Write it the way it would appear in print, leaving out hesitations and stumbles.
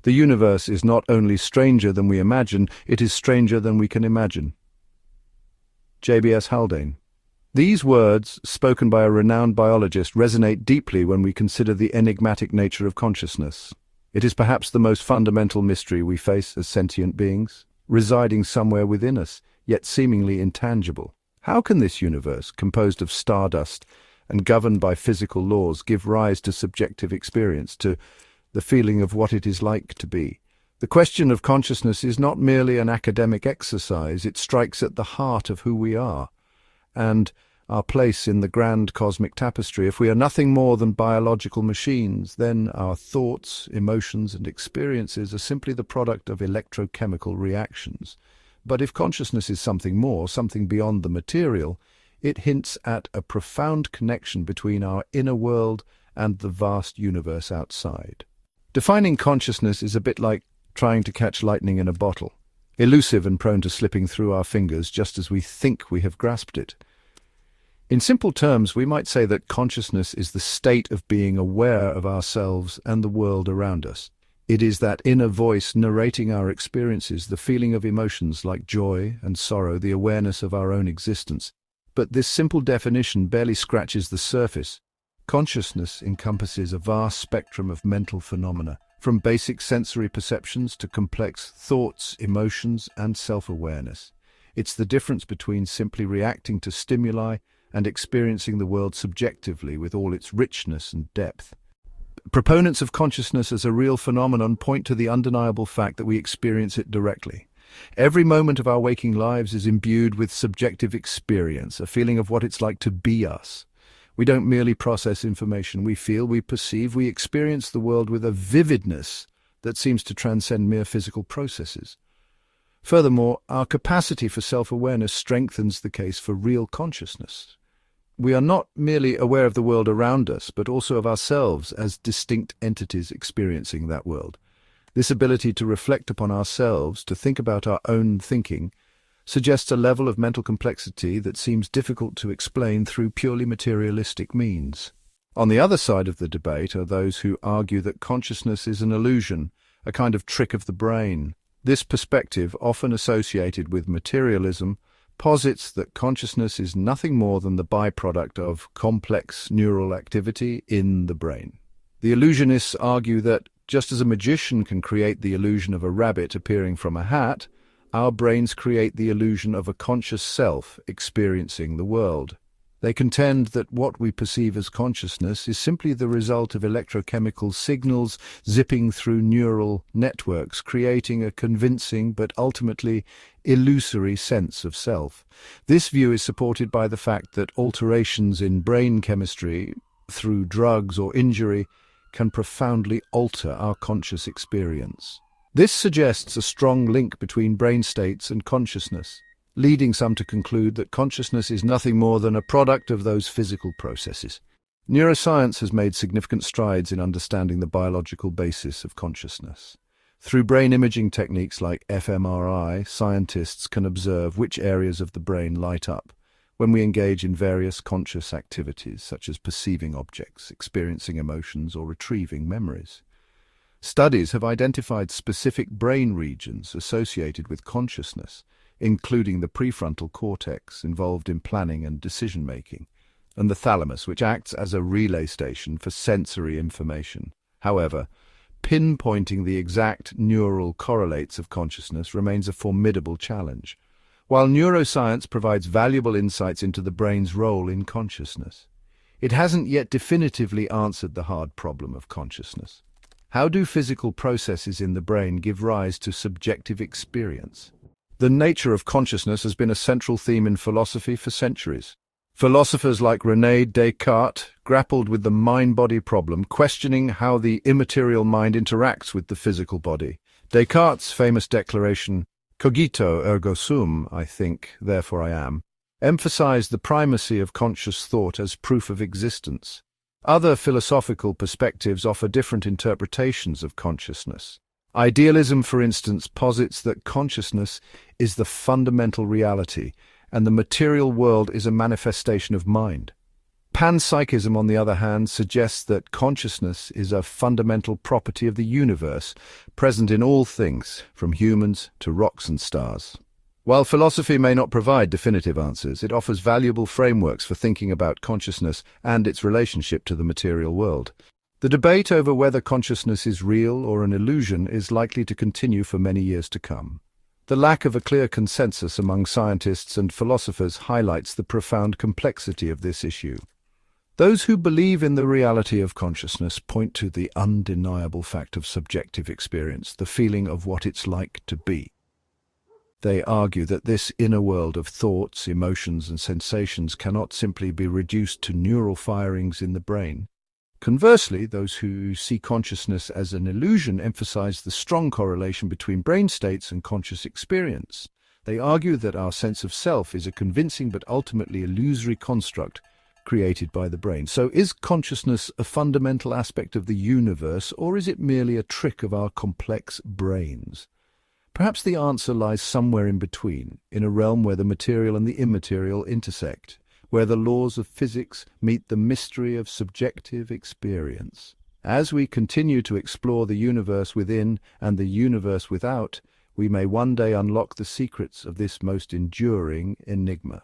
The universe is not only stranger than we imagine, it is stranger than we can imagine. J.B.S. Haldane. These words, spoken by a renowned biologist, resonate deeply when we consider the enigmatic nature of consciousness. It is perhaps the most fundamental mystery we face as sentient beings, residing somewhere within us, yet seemingly intangible. How can this universe, composed of stardust and governed by physical laws, give rise to subjective experience, to the feeling of what it is like to be? The question of consciousness is not merely an academic exercise, it strikes at the heart of who we are and our place in the grand cosmic tapestry. If we are nothing more than biological machines, then our thoughts, emotions, and experiences are simply the product of electrochemical reactions. But if consciousness is something more, something beyond the material, it hints at a profound connection between our inner world and the vast universe outside. Defining consciousness is a bit like trying to catch lightning in a bottle, elusive and prone to slipping through our fingers just as we think we have grasped it. In simple terms, we might say that consciousness is the state of being aware of ourselves and the world around us. It is that inner voice narrating our experiences, the feeling of emotions like joy and sorrow, the awareness of our own existence. But this simple definition barely scratches the surface. Consciousness encompasses a vast spectrum of mental phenomena, from basic sensory perceptions to complex thoughts, emotions, and self-awareness. It's the difference between simply reacting to stimuli and experiencing the world subjectively with all its richness and depth. Proponents of consciousness as a real phenomenon point to the undeniable fact that we experience it directly. Every moment of our waking lives is imbued with subjective experience, a feeling of what it's like to be us. We don't merely process information, we feel, we perceive, we experience the world with a vividness that seems to transcend mere physical processes. Furthermore, our capacity for self-awareness strengthens the case for real consciousness. We are not merely aware of the world around us, but also of ourselves as distinct entities experiencing that world. This ability to reflect upon ourselves, to think about our own thinking, suggests a level of mental complexity that seems difficult to explain through purely materialistic means. On the other side of the debate are those who argue that consciousness is an illusion, a kind of trick of the brain. This perspective, often associated with materialism, posits that consciousness is nothing more than the byproduct of complex neural activity in the brain. The illusionists argue that, just as a magician can create the illusion of a rabbit appearing from a hat, our brains create the illusion of a conscious self experiencing the world. They contend that what we perceive as consciousness is simply the result of electrochemical signals zipping through neural networks, creating a convincing but ultimately illusory sense of self. This view is supported by the fact that alterations in brain chemistry, through drugs or injury, can profoundly alter our conscious experience. This suggests a strong link between brain states and consciousness, leading some to conclude that consciousness is nothing more than a product of those physical processes. Neuroscience has made significant strides in understanding the biological basis of consciousness. Through brain imaging techniques like fMRI, scientists can observe which areas of the brain light up when we engage in various conscious activities, such as perceiving objects, experiencing emotions, or retrieving memories. Studies have identified specific brain regions associated with consciousness, including the prefrontal cortex, involved in planning and decision-making, and the thalamus, which acts as a relay station for sensory information. However, pinpointing the exact neural correlates of consciousness remains a formidable challenge. While neuroscience provides valuable insights into the brain's role in consciousness, it hasn't yet definitively answered the hard problem of consciousness. How do physical processes in the brain give rise to subjective experience? The nature of consciousness has been a central theme in philosophy for centuries. Philosophers like René Descartes grappled with the mind-body problem, questioning how the immaterial mind interacts with the physical body. Descartes' famous declaration, "Cogito ergo sum," I think, therefore I am, emphasized the primacy of conscious thought as proof of existence. Other philosophical perspectives offer different interpretations of consciousness. Idealism, for instance, posits that consciousness is the fundamental reality, and the material world is a manifestation of mind. Panpsychism, on the other hand, suggests that consciousness is a fundamental property of the universe, present in all things, from humans to rocks and stars. While philosophy may not provide definitive answers, it offers valuable frameworks for thinking about consciousness and its relationship to the material world. The debate over whether consciousness is real or an illusion is likely to continue for many years to come. The lack of a clear consensus among scientists and philosophers highlights the profound complexity of this issue. Those who believe in the reality of consciousness point to the undeniable fact of subjective experience, the feeling of what it's like to be. They argue that this inner world of thoughts, emotions, and sensations cannot simply be reduced to neural firings in the brain. Conversely, those who see consciousness as an illusion emphasize the strong correlation between brain states and conscious experience. They argue that our sense of self is a convincing but ultimately illusory construct created by the brain. So is consciousness a fundamental aspect of the universe, or is it merely a trick of our complex brains? Perhaps the answer lies somewhere in between, in a realm where the material and the immaterial intersect, where the laws of physics meet the mystery of subjective experience. As we continue to explore the universe within and the universe without, we may one day unlock the secrets of this most enduring enigma.